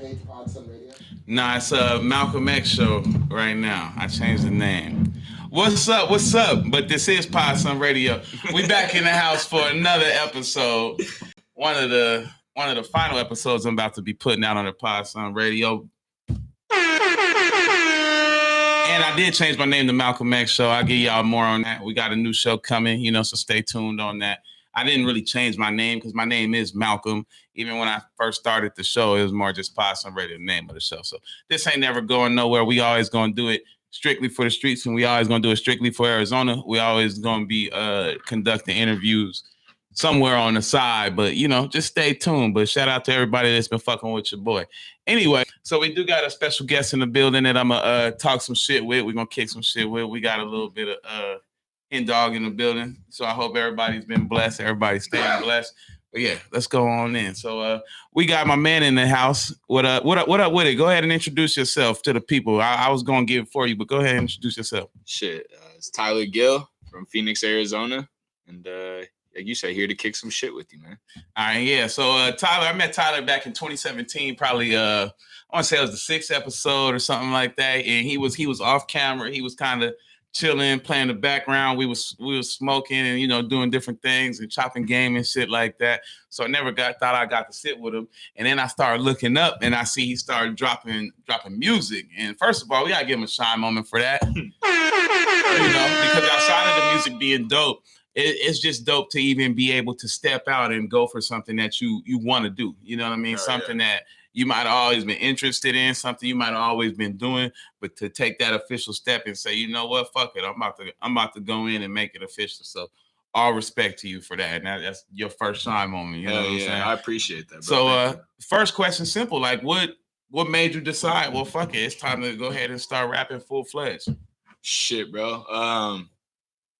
page, Podson Radio? Nah, it's a Malcolm X show right now. I changed the name. What's up? What's up? But this is Podson Radio. We back in the house for another episode. One of the final episodes I'm about to be putting out on the Podson Radio. And I did change my name to Malcolm X Show. I'll give y'all more on that. We got a new show coming, so stay tuned on that. I didn't really change my name because my name is Malcolm. Even when I first started the show, it was more just Podson Radio, the name of the show. So this ain't never going nowhere. We always going to do it strictly for the streets, and we always going to do it strictly for Arizona. We always going to be conducting interviews somewhere on the side, but just stay tuned. But shout out to everybody that's been fucking with your boy. Anyway, so we do got a special guest in the building that I'm gonna talk some shit with. We're gonna kick some shit with. We got a little bit of hen dog in the building. So I hope everybody's been blessed. Everybody's staying blessed. But yeah, let's go on in. So we got my man in the house. What up with it? Go ahead and introduce yourself to the people. I was gonna give it for you, but go ahead and introduce yourself. Shit, it's Tyler Gill from Phoenix, Arizona, and like you said, here to kick some shit with you, man. All right, yeah. So Tyler, I met Tyler back in 2017, probably I want to say it was the 6th episode or something like that. And he was off camera. He was kind of chilling, playing the background. We was smoking and doing different things and chopping game and shit like that. So I never thought I got to sit with him. And then I started looking up and I see he started dropping music. And first of all, we gotta give him a shine moment for that. Because outside of the music being dope, it's just dope to even be able to step out and go for something that you want to do. You know what I mean? Something that you might have always been interested in, something you might have always been doing, but to take that official step and say, you know what, fuck it, I'm about to go in and make it official. So all respect to you for that. And that's your first shine moment. You know what I'm saying? I appreciate that, bro. So first question, simple. Like what made you decide, well, fuck it, it's time to go ahead and start rapping full-fledged? Shit, bro.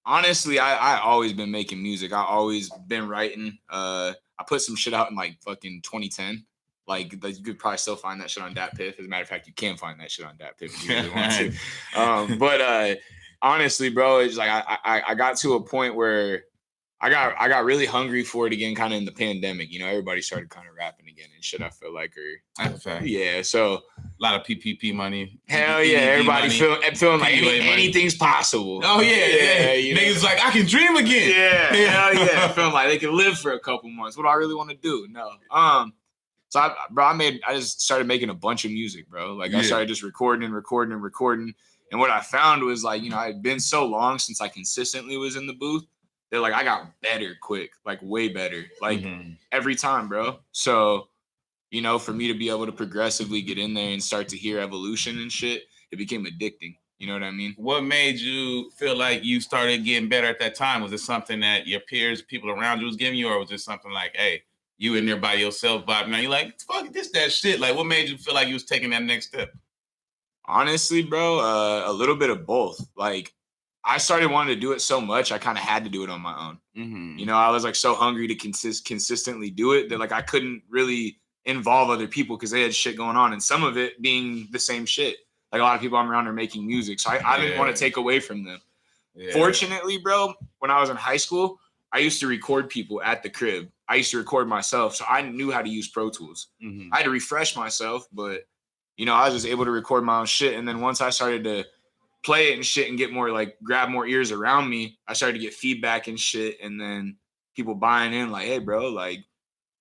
Honestly, I always been making music. I always been writing. I put some shit out in like fucking 2010. Like you could probably still find that shit on DatPiff. As a matter of fact, you can find that shit on DatPiff if you really want to. But honestly, bro, it's like I got to a point where I got really hungry for it again, kind of in the pandemic. Everybody started kind of rapping again and shit. I feel like, that's a fact. Yeah. So a lot of PPP money. Hell yeah, everybody feeling like anything's possible. Oh yeah. Niggas like I can dream again. Yeah, hell yeah. Feeling like they can live for a couple months. What do I really want to do? No. So I just started making a bunch of music, bro. Like I started just recording. And what I found was like, it had been so long since I consistently was in the booth that like I got better quick, like way better, like every time, bro. So, for me to be able to progressively get in there and start to hear evolution and shit, it became addicting. You know what I mean? What made you feel like you started getting better at that time? Was it something that your peers, people around you was giving you, or was it something like, hey, you in there by yourself, Bob? Now you're like, fuck this, that shit. Like, what made you feel like you was taking that next step? Honestly, bro, a little bit of both. Like, I started wanting to do it so much, I kind of had to do it on my own. Mm-hmm. I was like so hungry to consistently do it that like I couldn't really involve other people because they had shit going on, and some of it being the same shit. Like a lot of people I'm around are making music, so I didn't want to take away from them. Yeah. Fortunately, bro, when I was in high school, I used to record people at the crib. I used to record myself, so I knew how to use Pro Tools. Mm-hmm. I had to refresh myself, but I was just able to record my own shit. And then once I started to play it and shit and get more like grab more ears around me, I started to get feedback and shit, and then people buying in like, hey, bro, like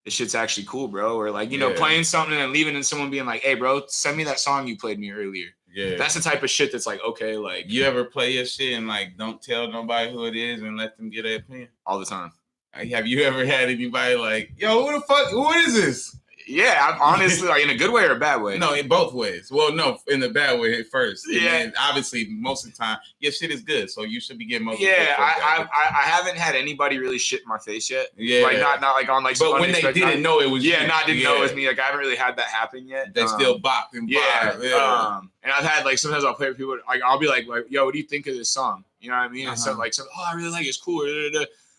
this shit's actually cool, bro. Or like, playing something and leaving and someone being like, hey, bro, send me that song you played me earlier. Yeah. That's the type of shit that's like, okay, like. You ever play your shit and like don't tell nobody who it is and let them get their opinion? All the time. Have you ever had anybody like, yo, who is this? Yeah, I'm honestly, like in a good way or a bad way? No, in both ways. Well, no, in the bad way at first. Yeah. And obviously, most of the time, your shit is good, so you should be getting most of it. Yeah, I haven't had anybody really shit in my face yet. Yeah. Like, not like on like. But when they didn't know it was you. Yeah, didn't know it was me. Like, I haven't really had that happen yet. They still bop and vibe. Yeah. And I've had like, sometimes I'll play with people, like, I'll be like, yo, what do you think of this song? You know what I mean? And so like, oh, I really like it. It's cool.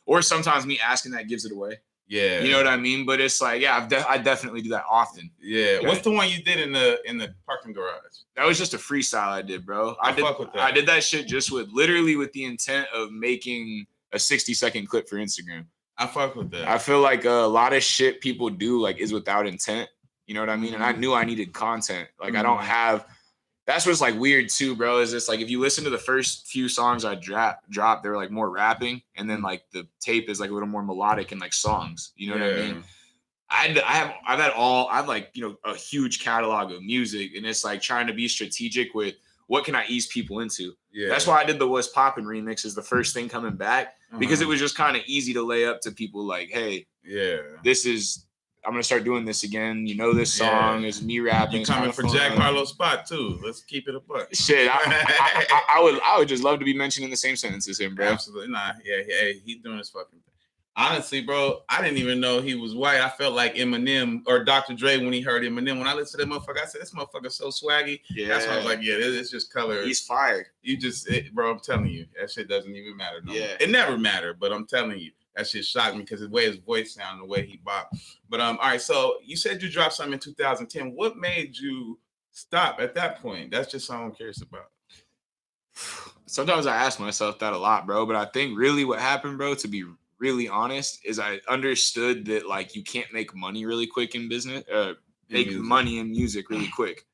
Or sometimes me asking that gives it away. Yeah, you know what I mean. But it's like, yeah, I definitely do that often. Yeah. Okay. What's the one you did in the parking garage? That was just a freestyle I did, bro. Fuck with that. I did that shit just with the intent of making a 60-second clip for Instagram. I fuck with that. I feel like a lot of shit people do like is without intent. You know what I mean? And I knew I needed content. Like I don't have. That's what's like weird too, bro. Is this like if you listen to the first few songs I dropped, they're like more rapping, and then like the tape is like a little more melodic and like songs. You know what I mean? I've had like, you know, a huge catalog of music, and it's like trying to be strategic with what can I ease people into. Yeah. That's why I did the What's Poppin' remix as the first thing coming back, because it was just kind of easy to lay up to people like, hey, I'm gonna start doing this again. You know, this song is me rapping. You coming for Jack Harlow's spot too? Let's keep it a buck. Shit, I would just love to be mentioned in the same sentence as him, bro. Absolutely not. Yeah, he's doing his fucking thing. Honestly, bro, I didn't even know he was white. I felt like Eminem or Dr. Dre when he heard Eminem. When I listened to that motherfucker, I said, "This motherfucker's so swaggy." Yeah, that's why I was like, "Yeah, it's just color." He's fired. Bro, I'm telling you, that shit doesn't even matter. No more. It never mattered, but I'm telling you. That shit shocked me because the way his voice sounded, the way he bopped. But all right, so you said you dropped something in 2010. What made you stop at that point? That's just something I'm curious about. Sometimes I ask myself that a lot, bro. But I think really what happened, bro, to be really honest, is I understood that like you can't make money really quick in business, money in music really quick.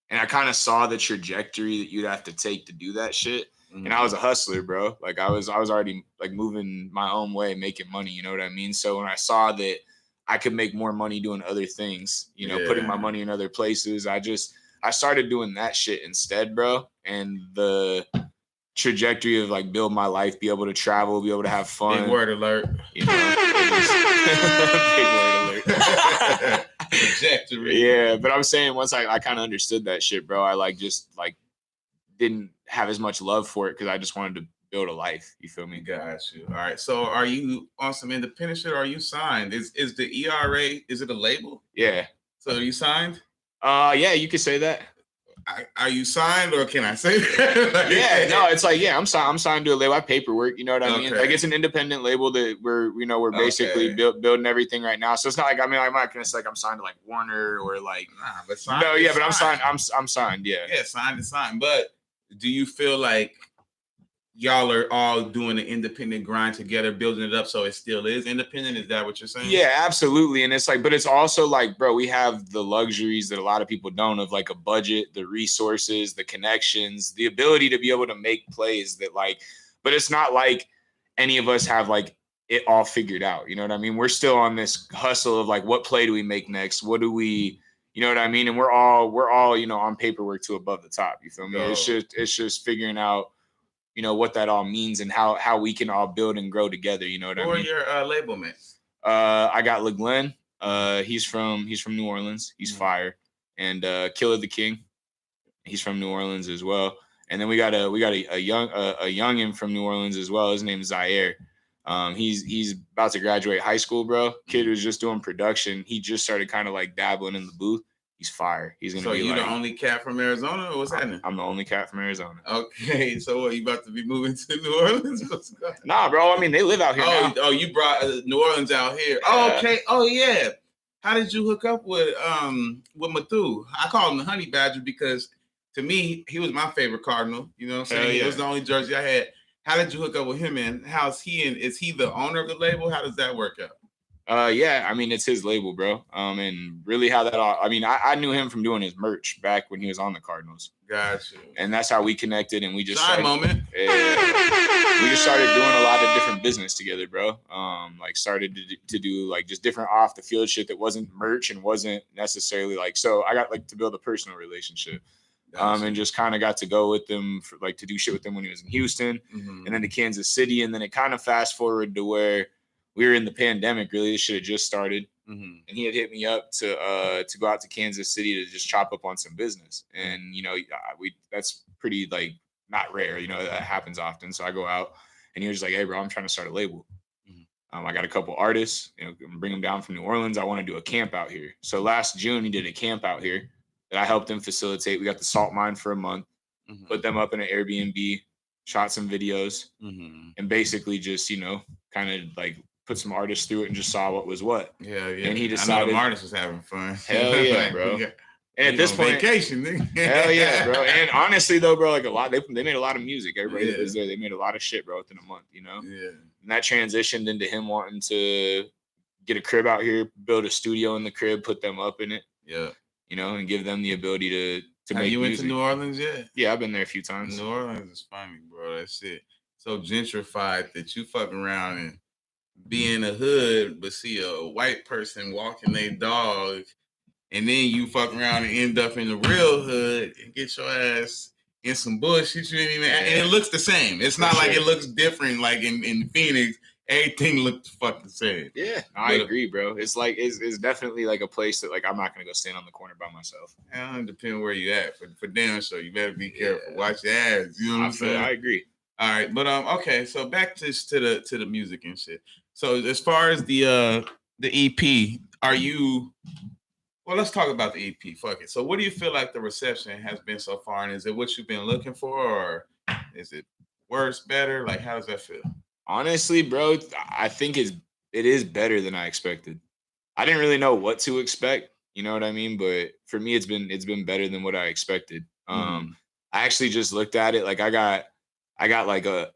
And I kind of saw the trajectory that you'd have to take to do that shit. And I was a hustler, bro. Like I was already like moving my own way, making money. You know what I mean? So when I saw that I could make more money doing other things, you know, putting my money in other places, I started doing that shit instead, bro. And the trajectory of like build my life, be able to travel, be able to have fun. Big word alert. You know, big word alert. Trajectory. Yeah, but I'm saying once I kind of understood that shit, bro, I like just like didn't have as much love for it because I just wanted to build a life. You feel me? Got you. All right. So are you on some independent shit or are you signed? Is the ERA, is it a label? Yeah. So are you signed? Yeah, you could say that. Are you signed or can I say that? Yeah, no, it's like, yeah, I'm signed to a label. I have paperwork, you know what I mean? Like it's an independent label that we're basically building everything right now. So it's not like, I mean, I'm not gonna say like I'm signed to like Warner or like but signed. No, yeah, but I'm signed. I'm signed, yeah. Yeah, signed is signed. But do you feel like y'all are all doing an independent grind together, building it up so it still is independent? Is that what you're saying? Yeah, absolutely. And it's like, but it's also like, bro, we have the luxuries that a lot of people don't, of like a budget, the resources, the connections, the ability to be able to make plays that like, but it's not like any of us have like it all figured out. You know what I mean? We're still on this hustle of like, what play do we make next? What do we, you know what I mean? And we're all, you know, on paperwork to above the top. You feel me? It's just figuring out, you know, what that all means and how we can all build and grow together. You know what I mean? Who are your label mates? I got LeGlenn. He's from New Orleans. He's fire. And Killer the King. He's from New Orleans as well. And then we got a youngin from New Orleans as well. His name is Zaire. He's about to graduate high school, bro. Kid was just doing production. He just started kind of like dabbling in the booth. He's fire. He's gonna be. So you the only cat from Arizona, or what's happening? I'm the only cat from Arizona. Okay, so what, you about to be moving to New Orleans? Nah, bro. I mean, they live out here now. Oh, you brought New Orleans out here. Oh, okay. Oh, yeah. How did you hook up with Matthew? I call him the Honey Badger because to me he was my favorite Cardinal. You know what I'm saying? He was the only jersey I had. How did you hook up with him? And how's he? And is he the owner of the label? How does that work out? Yeah, I mean, it's his label, bro. And really how that all, I mean, I knew him from doing his merch back when he was on the Cardinals. Gotcha. And that's how we connected. And we just we just started doing a lot of different business together, bro. Like started to do like just different off the field shit that wasn't merch and wasn't necessarily like, so I got like to build a personal relationship. And just kind of got to go with them for like to do shit with him when he was in Houston and then to Kansas City. And then it kind of fast forward to where we were in the pandemic, really. This shit had just started. And he had hit me up to go out to Kansas City to just chop up on some business. And, you know, that's pretty like not rare, you know, that happens often. So I go out and he was just like, hey, bro, I'm trying to start a label. I got a couple artists, you know, bring them down from New Orleans. I want to do a camp out here. So last June, he did a camp out here that I helped him facilitate. We got the salt mine for a month, put them up in an Airbnb, shot some videos, and basically just, you know, kind of like put some artists through it and just saw what was what. Yeah. And he decided, I know the artist was having fun. Hell yeah, bro. And at this point, vacation, hell yeah, bro. And honestly, though, bro, like a lot, they made a lot of music. Everybody that was there, they made a lot of shit, bro, within a month, you know. Yeah. And that transitioned into him wanting to get a crib out here, build a studio in the crib, put them up in it. Yeah. You know, and give them the ability to Have make you music. went to New Orleans yet? Yeah, I've been there a few times. New Orleans is funny, bro. That shit so gentrified that you fuck around and be in the hood, but see a white person walking their dog, and then you fuck around and end up in the real hood and get your ass in some bullshit you didn't even. And it looks the same. It's not like it looks different. Like in Phoenix, everything looked fucking the same. Yeah, I agree, bro. It's like it's definitely like a place that like I'm not gonna go stand on the corner by myself. It depends where you at. For damn sure, you better be careful. Watch your ass. You know what I'm saying? I agree. All right, but okay. So back to the music and shit. So as far as the EP, are you? Well, let's talk about the EP. Fuck it. So what do you feel like the reception has been so far, and is it what you've been looking for, or is it worse, better? Like, how does that feel? Honestly, bro, I think it is better than I expected. I didn't really know what to expect, you know what I mean? But for me, it's been better than what I expected. I actually just looked at it. Like I got like a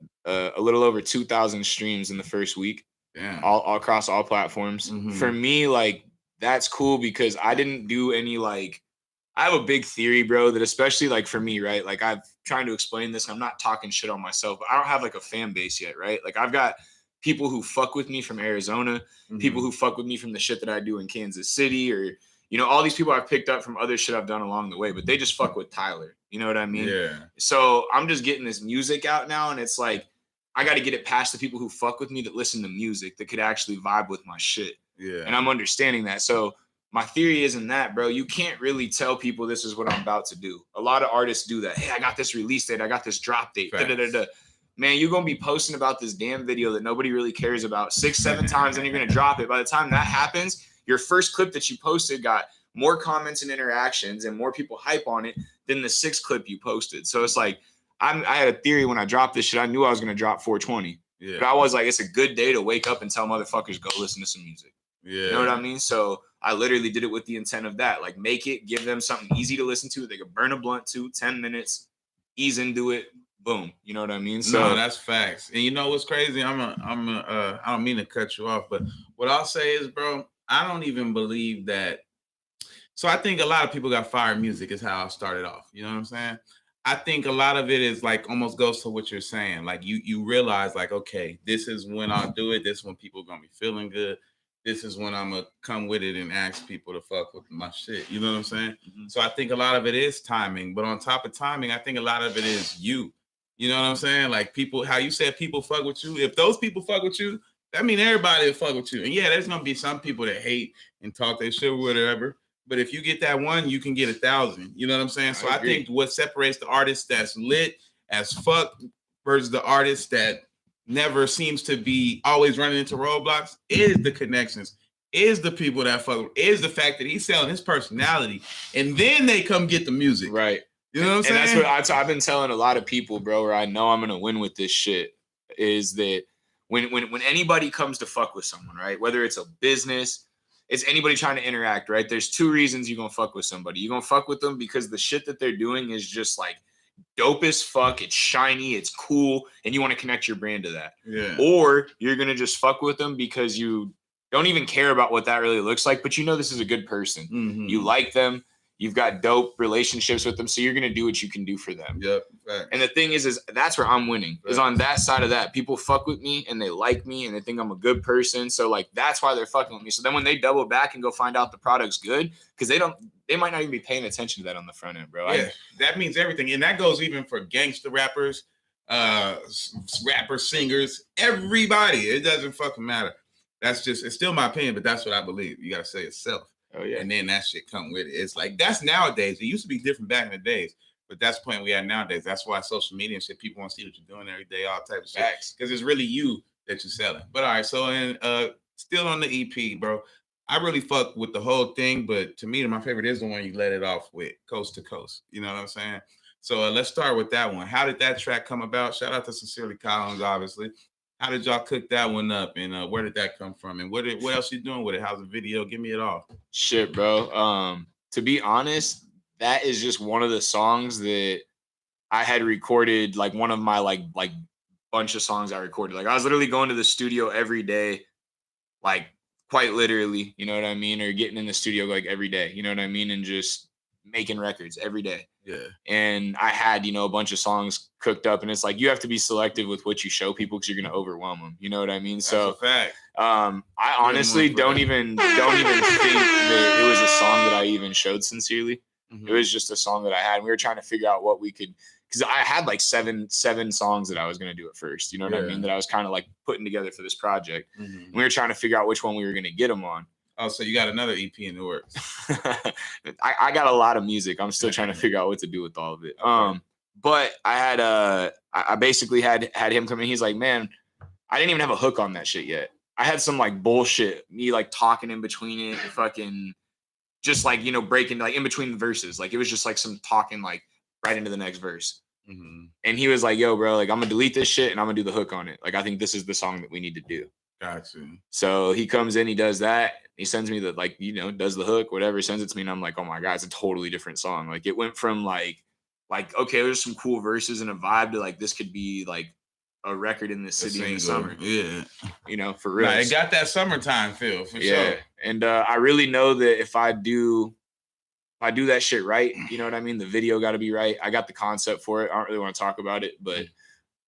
little over 2,000 streams in the first week. Yeah. All across all platforms. For me, like that's cool because I didn't do any like. I have a big theory, bro, that especially like for me, right? Like I'm trying to explain this. I'm not talking shit on myself, but I don't have like a fan base yet, right? Like I've got people who fuck with me from Arizona, people who fuck with me from the shit that I do in Kansas City, or you know, all these people I've picked up from other shit I've done along the way, but they just fuck with Tyler. You know what I mean? Yeah. So I'm just getting this music out now, and it's like I got to get it past the people who fuck with me that listen to music that could actually vibe with my shit. Yeah. And I'm understanding that. So my theory isn't that, bro. You can't really tell people this is what I'm about to do. A lot of artists do that. Hey, I got this release date. I got this drop date. Man, you're going to be posting about this damn video that nobody really cares about 6-7 times, and you're going to drop it. By the time that happens, your first clip that you posted got more comments and interactions and more people hype on it than the 6th clip you posted. So it's like, I had a theory when I dropped this shit. I knew I was going to drop 420. Yeah. But I was like, it's a good day to wake up and tell motherfuckers, go listen to some music. Yeah. You know what I mean? So I literally did it with the intent of that. Like, make it, give them something easy to listen to. They could burn a blunt to, 10 minutes, ease into it, boom. You know what I mean? So no, that's facts. And you know what's crazy? I don't mean to cut you off, but what I'll say is, bro, I don't even believe that. So I think a lot of people got fired music is how I started off. You know what I'm saying? I think a lot of it is like almost goes to what you're saying. Like you realize like, okay, this is when I'll do it. This is when people are gonna be feeling good. This is when I'm gonna come with it and ask people to fuck with my shit. You know what I'm saying? So I think a lot of it is timing, but on top of timing, I think a lot of it is you. You know what I'm saying? Like people, how you said people fuck with you. If those people fuck with you, that means everybody will fuck with you. And yeah, there's gonna be some people that hate and talk their shit or whatever. But if you get that one, you can get 1,000. You know what I'm saying? So I think what separates the artist that's lit as fuck versus the artist that never seems to be always running into roadblocks is the connections, is the people that fuck, is the fact that he's selling his personality, and then they come get the music. Right. You know what I'm saying? And that's what I've been telling a lot of people, bro, where I know I'm gonna win with this shit, is that when anybody comes to fuck with someone, right? Whether it's a business, it's anybody trying to interact, right? There's 2 reasons you're gonna fuck with somebody. You're gonna fuck with them because the shit that they're doing is just like dope as fuck. It's shiny, it's cool, and you want to connect your brand to that. Yeah. Or you're gonna just fuck with them because you don't even care about what that really looks like, but you know this is a good person. You like them. You've got dope relationships with them, so you're gonna do what you can do for them. Yep. And the thing is that's where I'm winning. Is on that side of that. People fuck with me and they like me and they think I'm a good person. So like that's why they're fucking with me. So then when they double back and go find out the product's good, because they might not even be paying attention to that on the front end, bro. Yeah, that means everything, and that goes even for gangster rappers, rappers, singers, everybody. It doesn't fucking matter. That's just, it's still my opinion, but that's what I believe. You gotta say itself. Oh yeah. And then that shit come with it. It's like that's nowadays. It used to be different back in the days, but that's the point we have nowadays. That's why social media and shit, people want to see what you're doing every day, all types of shit. Because it's really you that you're selling. But all right, so still on the EP, bro. I really fuck with the whole thing, but to me, my favorite is the one you let it off with, Coast to Coast. You know what I'm saying? So let's start with that one. How did that track come about? Shout out to Sincerely Collins, obviously. How did y'all cook that one up, and where did that come from, and what else you doing with it? How's the video? Give me it all. Shit, bro. To be honest, that is just one of the songs that I had recorded, like one of my like bunch of songs I recorded. Like I was literally going to the studio every day, like quite literally, you know what I mean? Or getting in the studio like every day, you know what I mean? And just making records every day. Yeah. And I had, you know, a bunch of songs cooked up, and it's like you have to be selective with what you show people because you're gonna overwhelm them. You know what I mean? That's So a fact. I honestly don't even think that it was a song that I even showed sincerely. Mm-hmm. It was just a song that I had. We were trying to figure out what we could, because I had like seven songs that I was gonna do at first. You know what I mean? That I was kind of like putting together for this project. Mm-hmm. We were trying to figure out which one we were gonna get them on. Oh, so you got another EP in the works? I got a lot of music. I'm still trying to figure out what to do with all of it. Okay. But I had I basically had him come in. He's like, man, I didn't even have a hook on that shit yet. I had some like bullshit, me like talking in between it, fucking just like, you know, breaking like in between the verses. Like it was just like some talking like right into the next verse. Mm-hmm. And he was like, yo, bro, like I'm gonna delete this shit and I'm gonna do the hook on it. Like I think this is the song that we need to do. Gotcha. So he comes in, he does that. He sends me the, like, you know, does the hook, whatever, sends it to me. And I'm like, oh my God, it's a totally different song. Like it went from like, okay, there's some cool verses and a vibe to like, this could be like a record in the city in the summer. Yeah. You know, for real. Nah, it got that summertime feel for sure. And I really know that if I do that shit right, you know what I mean? The video got to be right. I got the concept for it. I don't really want to talk about it, but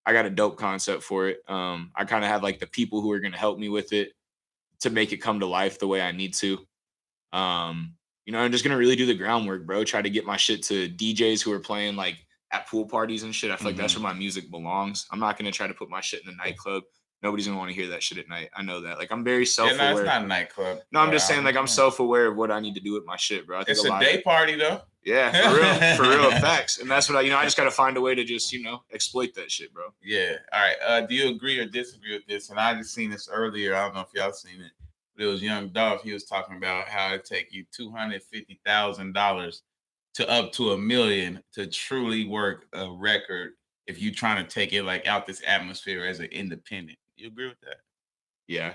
I got a dope concept for it. I kind of have like the people who are going to help me with it to make it come to life the way I need to. You know, I'm just going to really do the groundwork, bro. Try to get my shit to DJs who are playing like at pool parties and shit. I feel like that's where my music belongs. I'm not going to try to put my shit in a nightclub. Nobody's going to want to hear that shit at night. I know that. Like, I'm very self-aware. Yeah, no, it's not a nightclub. No, I'm just saying, like, I'm self-aware of what I need to do with my shit, bro. I think it's a day party, though. Yeah, for real, facts. And that's what I just got to find a way to just, exploit that shit, bro. Yeah. All right. Do you agree or disagree with this? And I just seen this earlier. I don't know if y'all seen it, but it was Young Dolph. He was talking about how it take you $250,000 to up to $1 million to truly work a record if you're trying to take it like out this atmosphere as an independent. You agree with that? Yeah,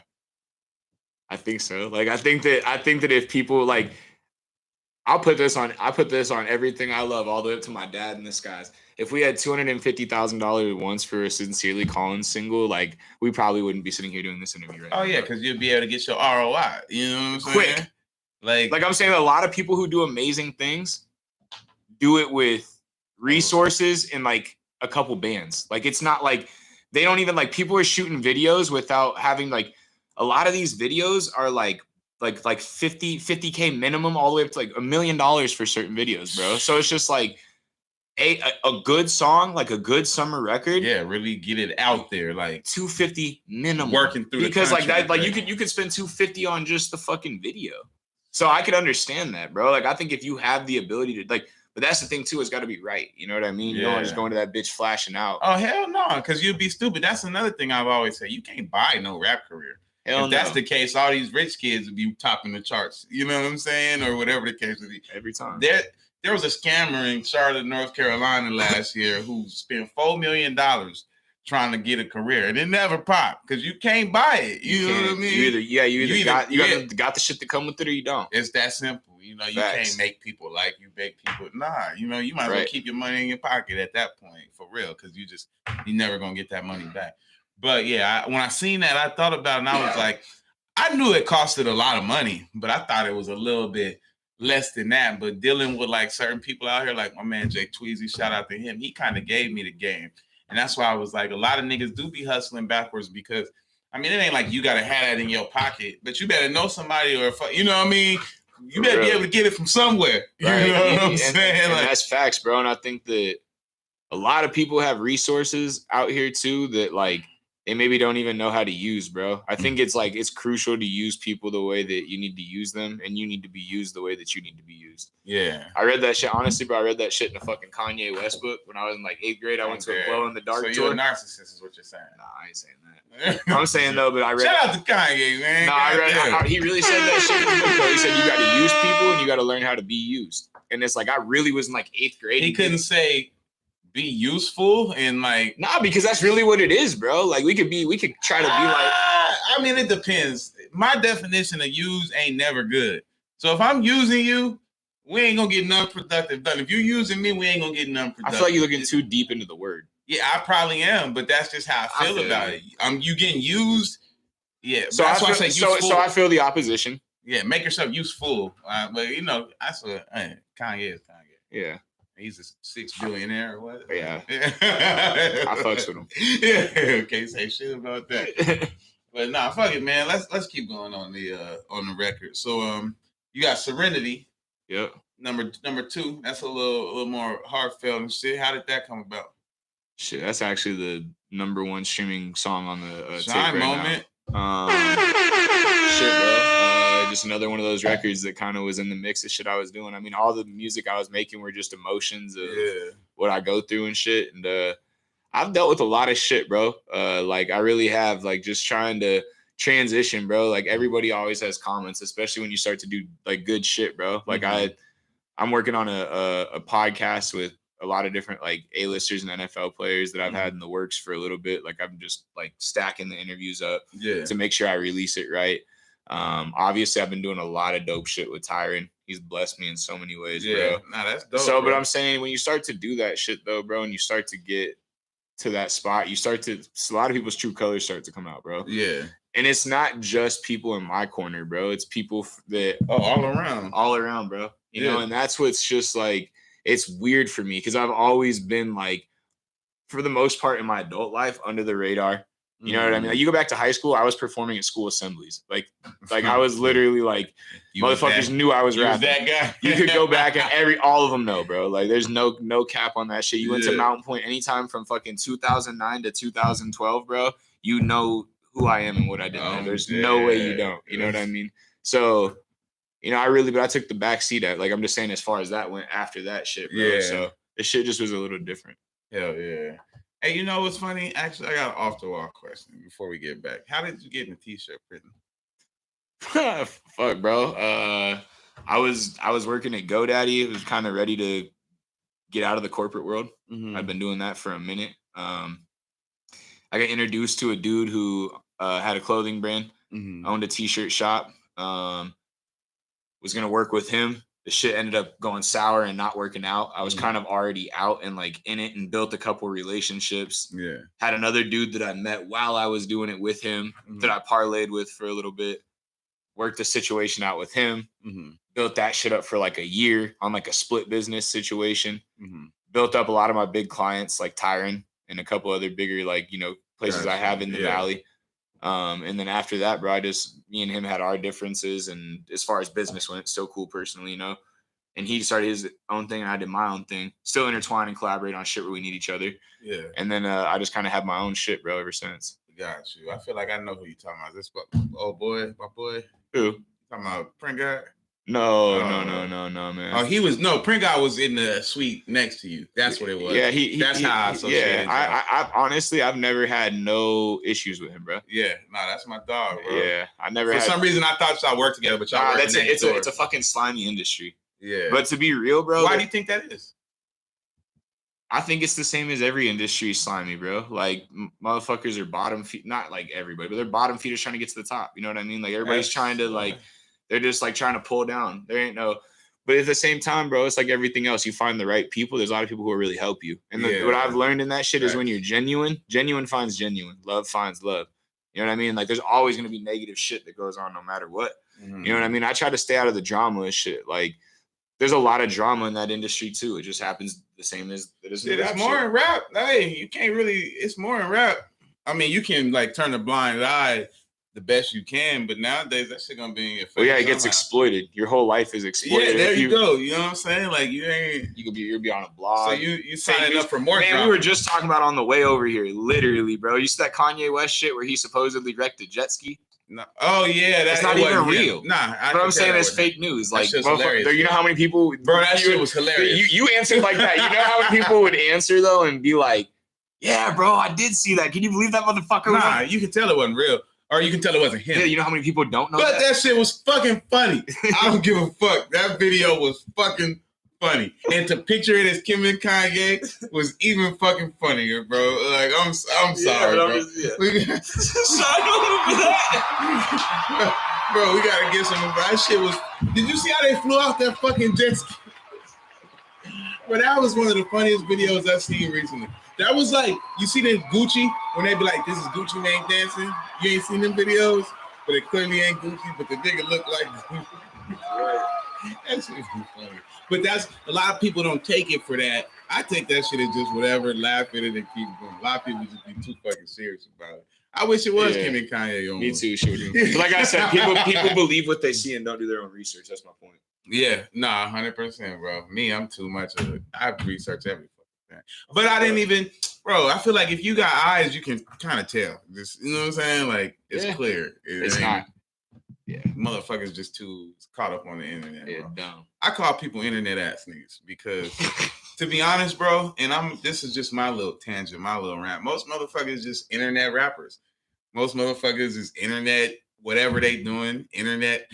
I think so. Like, I think that if people like, I put this on everything I love, all the way up to my dad and this guy's. If we had $250,000 once for a Sincerely Collins single, like, we probably wouldn't be sitting here doing this interview right now. Oh yeah, because you'd be able to get your ROI. You know what I'm saying? Quick. Like I'm saying, a lot of people who do amazing things do it with resources and like a couple bands. Like, it's not like they don't even like, people are shooting videos without having like, a lot of these videos are like 50K minimum all the way up to like $1 million for certain videos, bro. So it's just like a good song, like a good summer record. Yeah, really get it out there, like $250 minimum. Working through because like that, like you could spend $250 on just the fucking video. So I could understand that, bro. Like, I think if you have the ability to like, but that's the thing too, it's got to be right. You know what I mean? You don't want to just go into that bitch flashing out. Oh hell no, because you'd be stupid. That's another thing I've always said. You can't buy no rap career. If that's the case, all these rich kids would be topping the charts. You know what I'm saying? Or whatever the case would be. Every time. There was a scammer in Charlotte, North Carolina last year who spent $4 million trying to get a career, and it never popped because you can't buy it. You know what I mean? You either got the shit to come with it or you don't. It's that simple. You know, you can't make people like you, make people. Nah, you know, you might as well keep your money in your pocket at that point, for real, because you never gonna get that money back. But yeah, when I seen that, I thought about it, and I was like, I knew it costed a lot of money, but I thought it was a little bit less than that. But dealing with like certain people out here, like my man Jay Tweezy, shout out to him, he kind of gave me the game. And that's why I was like, a lot of niggas do be hustling backwards because, I mean, it ain't like you got to have that in your pocket, but you better know somebody or, you know what I mean? You better be able to get it from somewhere. Right. You know what I'm saying? And that's facts, bro. And I think that a lot of people have resources out here too that like they maybe don't even know how to use, bro. I think it's like, it's crucial to use people the way that you need to use them, and you need to be used the way that you need to be used. Yeah. I read that shit, honestly, bro. I read that shit in a fucking Kanye West book when I was in like 8th grade. I went to a Glow in the Dark tour. So you're a narcissist is what you're saying. Nah, I ain't saying that. I'm saying though, but I read. Shout out to Kanye, man. Nah, he really said that shit in his book, though. He said you got to use people and you got to learn how to be used. And it's like, I really was in like 8th grade. He couldn't say be useful and like, nah, because that's really what it is, bro. Like we could try to be like, I mean, it depends. My definition of use ain't never good. So if I'm using you, we ain't gonna get nothing productive done. If you're using me, we ain't gonna get nothing productive. I feel like you're looking too deep into the word. Yeah, I probably am, but that's just how I feel about it. You getting used, Yeah, So that's why I say useful. So I feel the opposition. Yeah, make yourself useful. But you know, that's what Kanye is. Kanye. Yeah. He's a $6 billionaire or what? Yeah. I fucks with him. Yeah, can't say shit about that. But nah, fuck it, man. Let's keep going on the record. So you got Serenity. Yep. Number 2. That's a little more heartfelt and shit. How did that come about? Shit, that's actually the number 1 streaming song on the Shine tape right moment. Now. Shit, bro. Just another one of those records that kind of was in the mix of shit I was doing. I mean, all the music I was making were just emotions of what I go through and shit. And I've dealt with a lot of shit, bro. Like I really have, like just trying to transition, bro. Like everybody always has comments, especially when you start to do like good shit, bro. Like I'm working on a podcast with a lot of different like A-listers and NFL players that I've had in the works for a little bit. Like I'm just like stacking the interviews up to make sure I release it right. Obviously I've been doing a lot of dope shit with Tyron. He's blessed me in so many ways, bro. Nah, that's dope. So, bro. but I'm saying when you start to do that shit though, bro, and you start to get to that spot, a lot of people's true colors start to come out, bro. Yeah. And it's not just people in my corner, bro. It's people that all around, bro. You know, and that's what's just like, it's weird for me because I've always been like, for the most part in my adult life, under the radar. You know what I mean? Like you go back to high school, I was performing at school assemblies. Like I was literally like, motherfuckers knew I was rapping. That guy. You could go back and all of them know, bro. Like there's no cap on that shit. You went to Mountain Point anytime from fucking 2009 to 2012, bro. You know who I am and what I did. There's no way you don't. You know what I mean? So, you know, but I took the back seat at, like, I'm just saying as far as that went after that shit, bro. Yeah. So the shit just was a little different. Hell yeah. Hey, you know what's funny? Actually, I got an off-the-wall question before we get back. How did you get in the t-shirt printing? Fuck, bro. I was working at GoDaddy. It was kind of ready to get out of the corporate world. I've been doing that for a minute. I got introduced to a dude who had a clothing brand, owned a t-shirt shop. Was gonna work with him. The shit ended up going sour and not working out. I was kind of already out and like in it and built a couple relationships. Yeah. Had another dude that I met while I was doing it with him that I parlayed with for a little bit. Worked the situation out with him. Built that shit up for like a year on like a split business situation. Built up a lot of my big clients like Tyron and a couple other bigger like, you know, places I have in the valley. And then after that, bro, me and him had our differences, and as far as business went, still cool personally, you know. And he started his own thing, and I did my own thing. Still intertwine and collaborate on shit where we need each other. Yeah. And then I just kind of had my own shit, bro, ever since. Got you. I feel like I know who you're talking about. This old boy, my boy. Who? You talking about Print Guy? No, man. Print Guy was in the suite next to you. That's what it was. Yeah, that's how I associated. Yeah, I honestly, I've never had no issues with him, bro. Yeah, that's my dog, bro. Yeah, I never. For some reason, I thought y'all worked together, but y'all worked next door. It's a fucking slimy industry. Yeah, but to be real, bro, why do you think that is? I think it's the same as every industry, slimy, bro. Like motherfuckers are bottom feed, not like everybody, but they're bottom feeders trying to get to the top. You know what I mean? Like everybody's trying to like. They're just like trying to pull down. There ain't no, but at the same time, bro, it's like everything else. You find the right people. There's a lot of people who will really help you. And what I've learned in that shit is when you're genuine finds genuine. Love finds love. You know what I mean? Like there's always going to be negative shit that goes on no matter what. You know what I mean? I try to stay out of the drama and shit. Like there's a lot of drama in that industry too. It just happens the same as it is. It's more in rap. Hey, you can't really, it's more in rap. I mean, you can like turn a blind eye the best you can, but nowadays that shit gonna be in your face. Well, yeah, it gets exploited. Your whole life is exploited. Yeah, there you go. You know what I'm saying? Like you'll be on a blog. So you signing up for more. Man, we were just talking about on the way over here, literally, bro. You see that Kanye West shit where he supposedly wrecked a jet ski? No. Oh yeah, that's not even real. Nah, but I'm saying it's fake news. Like, you know how many people, bro? That shit was hilarious. You answered like that. You know how many people would answer though and be like, "Yeah, bro, I did see that. Can you believe that motherfucker?" Nah, you can tell it wasn't real. Or you can tell it wasn't him. Yeah, you know how many people don't know that shit was fucking funny. I don't give a fuck. That video was fucking funny. And to picture it as Kim and Kanye was even fucking funnier, bro. Like, I'm sorry, bro. Bro, we gotta get some. That shit was. Did you see how they flew out that fucking jet ski? But that was one of the funniest videos I've seen recently. That was like, you see the Gucci when they be like, this is Gucci Mane dancing. You ain't seen them videos, but it clearly ain't Gucci, but the nigga look like Gucci. Right. That shit is funny. But that's, a lot of people don't take it for that. I take that shit as just whatever, laugh at it and keep going. A lot of people just be too fucking serious about it. I wish it was Kim and Kanye. Me too, shooting. Like I said, people believe what they see and don't do their own research. That's my point. Yeah, 100%, bro. Me, I'm too much of it. I research every fucking thing. But I didn't even, bro, I feel like if you got eyes, you can kind of tell. This, you know what I'm saying? Like, it's clear. It's not. Yeah, motherfuckers just too caught up on the internet. Yeah, bro. dumb. I call people internet ass niggas because, to be honest, bro, and this is just my little tangent, my little rant. Most motherfuckers just internet rappers. Most motherfuckers is internet, whatever they doing, internet.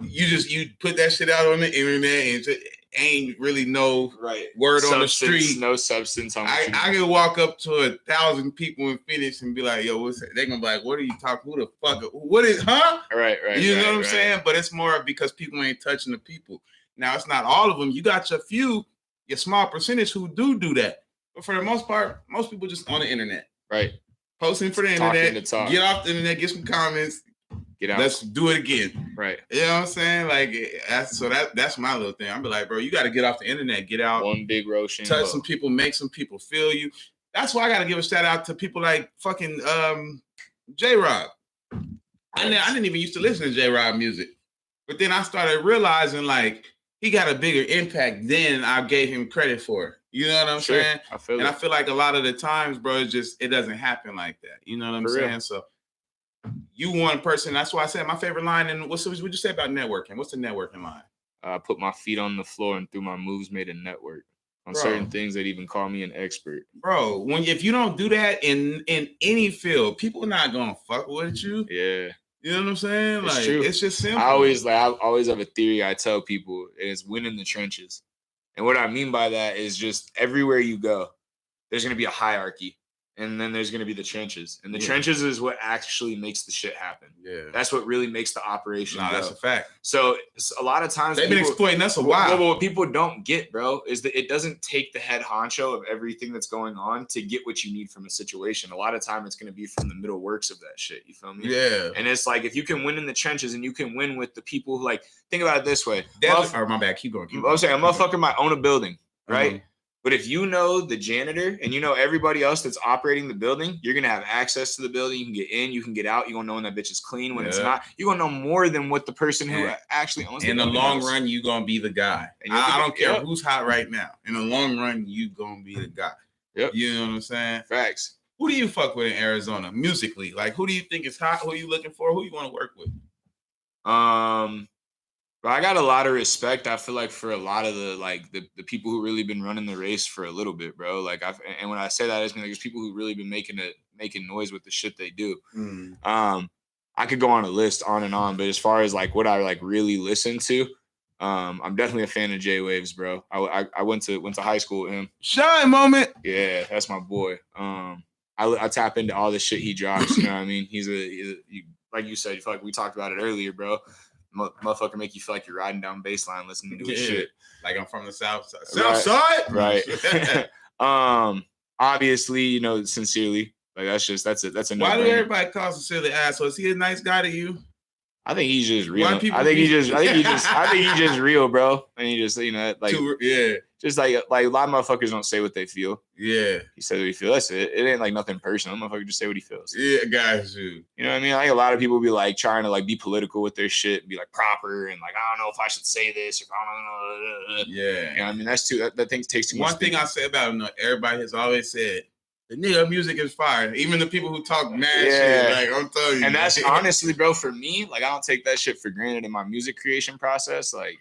You put that shit out on the internet and just ain't really no word on the street. No substance on the street. I can walk up to 1,000 people in Phoenix and be like, yo, what's that? They're gonna be like, what are you talking? Who the fuck? What is, huh? Right. You know what I'm saying? But it's more because people ain't touching the people. Now, it's not all of them. You got your small percentage who do that. But for the most part, most people just on the internet. Right. Posting for the internet. Get off the internet, get some comments. Get out. Let's do it again. Right. You know what I'm saying? Like, that's my little thing. I'm be like, bro, you got to get off the internet, get out. One big Roshan. Touch some people, make some people feel you. That's why I got to give a shout out to people like fucking J-Rob. I didn't even used to listen to J-Rob music. But then I started realizing, like, he got a bigger impact than I gave him credit for. You know what I'm saying? I feel like a lot of the times, bro, it doesn't happen like that. You know what I'm saying? Real. So you one person. That's why I said my favorite line. And what you say about networking? What's the networking line? I put my feet on the floor and through my moves made a network on certain things that even call me an expert. Bro, if you don't do that in any field, people are not gonna fuck with you. Yeah. You know what I'm saying? It's true. It's just simple. I always have a theory I tell people, and it's win in the trenches. And what I mean by that is just everywhere you go, there's going to be a hierarchy. And then there's going to be the trenches. And the trenches is what actually makes the shit happen. Yeah. That's what really makes the operation go. That's a fact. So a lot of times they've been exploiting us a while. Well, what people don't get, bro, is that it doesn't take the head honcho of everything that's going on to get what you need from a situation. A lot of time it's going to be from the middle works of that shit. You feel me? Yeah. And it's like, if you can win in the trenches and you can win with the people who, like, think about it this way. My bad. Keep going. I'm saying a motherfucker might own a building, right? Mm-hmm. But if you know the janitor and you know everybody else that's operating the building, you're going to have access to the building. You can get in, you can get out. You're going to know when that bitch is clean, when it's not. You're going to know more than what the person who actually owns the building. In the long run, you're going to be the guy. I don't care who's hot right now. In the long run, you're going to be the guy. Yep. You know what I'm saying? Facts. Who do you fuck with in Arizona musically? Like, who do you think is hot? Who are you looking for? Who you want to work with? But I got a lot of respect, I feel like, for a lot of the people who really been running the race for a little bit, bro. Like, and when I say that, I mean, like, there's people who really been making noise with the shit they do. I could go on a list on and on, but as far as like what I like really listen to, I'm definitely a fan of J Waves, bro. I went to high school with him. Shine moment. Yeah, that's my boy. I tap into all the shit he drops. You know what I mean? He's like you said, you feel like we talked about it earlier, bro. Motherfucker make you feel like you're riding down baseline listening to his shit. Like I'm from the South Side. Right. Obviously, you know, Sincerely. Like that's a no. Why do everybody call Sincerely asshole? Is he a nice guy to you? I think he's just real. I think he's just real, bro. And he just, you know, like just like a lot of motherfuckers don't say what they feel. Yeah. He said what he feels. That's it. It ain't like nothing personal. Motherfucker just say what he feels. Yeah, guys do. You know what I mean? Like a lot of people be like trying to like be political with their shit and be like proper and like, I don't know if I should say this or I don't know. Yeah. You know what I mean? That's that thing takes too much. One thing I say about him, everybody has always said, the nigga music is fire. Even the people who talk mad shit, like I'm telling you. And that's honestly, bro, for me, like I don't take that shit for granted in my music creation process. Like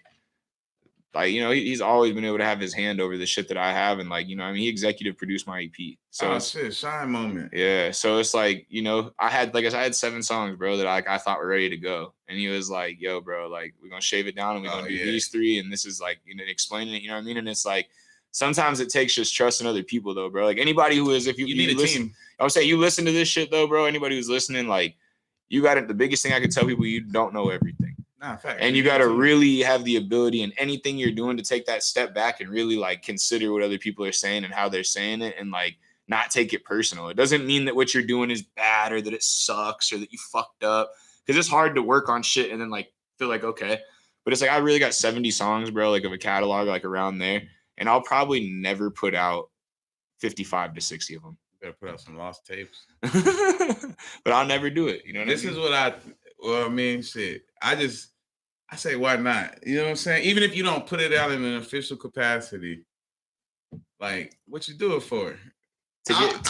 you know, he's always been able to have his hand over the shit that I have, and like, you know, I mean, he executive produced my EP. So shit, shine moment. Yeah, so it's like, you know, I had 7 songs, bro, that I thought were ready to go, and he was like, "Yo, bro, like we're gonna shave it down and we're gonna do these 3, and this is like, you know, explaining it, you know what I mean?" And it's like, sometimes it takes just trust in other people, though, bro. Like anybody who is, if you need a listen, team. I would say you listen to this shit, though, bro. Anybody who's listening, like, you got it. The biggest thing I could tell people, you don't know everything. Nah, fact. And you got to really have the ability in anything you're doing to take that step back and really like consider what other people are saying and how they're saying it, and like not take it personal. It doesn't mean that what you're doing is bad or that it sucks or that you fucked up. Because it's hard to work on shit and then like feel like, okay. But it's like I really got 70 songs, bro, like of a catalog, like around there. And I'll probably never put out 55 to 60 of them. Better put out some lost tapes. But I'll never do it. You know what this I mean? Is what I mean, shit. I say, why not? You know what I'm saying? Even if you don't put it out in an official capacity, like, what you do it for? To get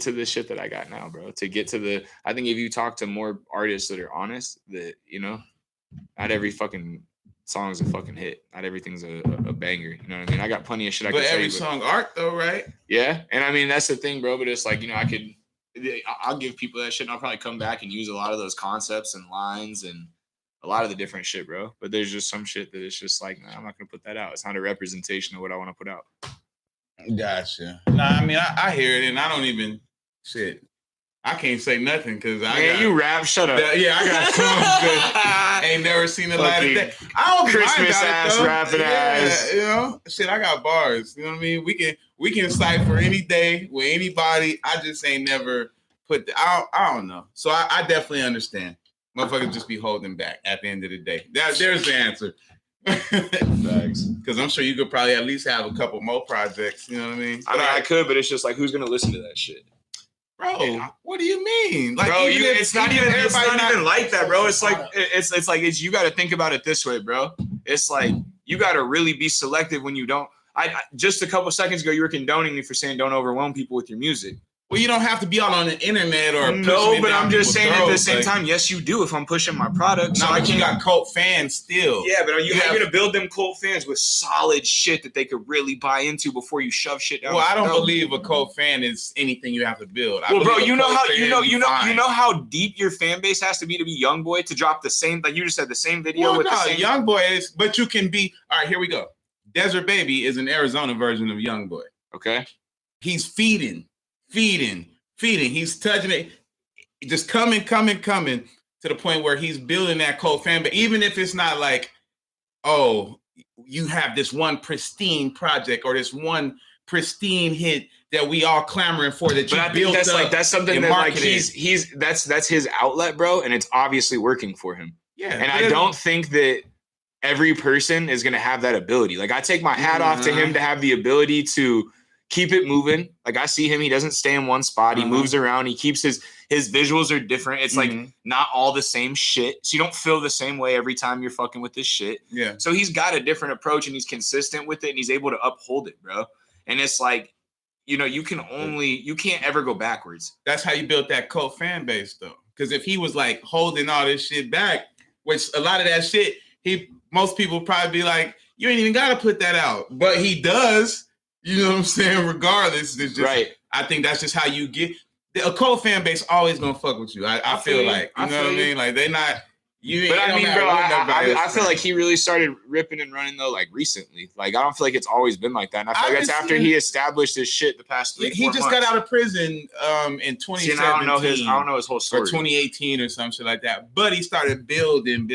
to the shit that I got now, bro. To get to the, I think if you talk to more artists that are honest, that, you know, not every fucking song is a fucking hit. Not everything's a banger. You know what I mean? I got plenty of shit I can say. But every song art though, right? Yeah. And I mean, that's the thing, bro. But it's like, you know, I'll give people that shit and I'll probably come back and use a lot of those concepts and lines and a lot of the different shit, bro. But there's just some shit that it's just like, nah, I'm not going to put that out. It's not a representation of what I want to put out. Gotcha. Nah, I mean, I hear it and I don't even, shit. I can't say nothing because you rap. Shut up. Yeah, I got songs that ain't never seen the light of day. I don't Christmas ass rapping ass. You know, shit. I got bars. You know what I mean? We can cipher any day with anybody. I just ain't never put. I don't know. So I definitely understand. Motherfuckers just be holding back at the end of the day. There's the answer. Thanks. Because I'm sure you could probably at least have a couple more projects. You know what I mean? I could, but it's just like, who's gonna listen to that shit? Bro, what do you mean? Like, bro, it's not even like that, bro. It's like it's you got to think about it this way, bro. It's like you got to really be selective when you don't. I just a couple seconds ago, you were condoning me for saying don't overwhelm people with your music. Well, you don't have to be out on the internet or no, but I'm just saying at the same time, yes, you do. If I'm pushing my product, no, but you got cult fans still. Yeah, but you're gonna build them cult fans with solid shit that they could really buy into before you shove shit down. Well, I don't believe a cult fan is anything you have to build. Well, bro, you know how deep your fan base has to be YoungBoy to drop the same, like you just said, the same video with the same. YoungBoy is, but you can be. All right, here we go. Desert Baby is an Arizona version of YoungBoy. Okay, he's feeding. He's touching it, just coming to the point where he's building that cult fan. But even if it's not like, oh, you have this one pristine project or this one pristine hit that we all clamoring for that you built up. That's something that like that's his outlet, bro, and it's obviously working for him. Yeah, and I don't think that every person is gonna have that ability. Like I take my hat off to him to have the ability to keep it moving. Like I see him, he doesn't stay in one spot. He moves around. He keeps his visuals are different. It's like not all the same shit. So you don't feel the same way every time you're fucking with this shit. Yeah. So he's got a different approach and he's consistent with it and he's able to uphold it, bro. And it's like, you know, you can't ever go backwards. That's how you built that cult fan base though. Because if he was like holding all this shit back, which a lot of that shit, most people probably be like, you ain't even got to put that out. But he does. You know what I'm saying? Regardless, it's just, right. I think that's just how you get a cult fan base. Always gonna fuck with you. I feel like you know what I mean. Like they not you. But I mean, bro, I feel like he really started ripping and running though, like recently. Like I don't feel like it's always been like that. And I feel like that's after he established his shit the past 3-4 He just got out of prison in 2017. See, I don't know his whole story. Or 2018 or some shit like that. But he started building.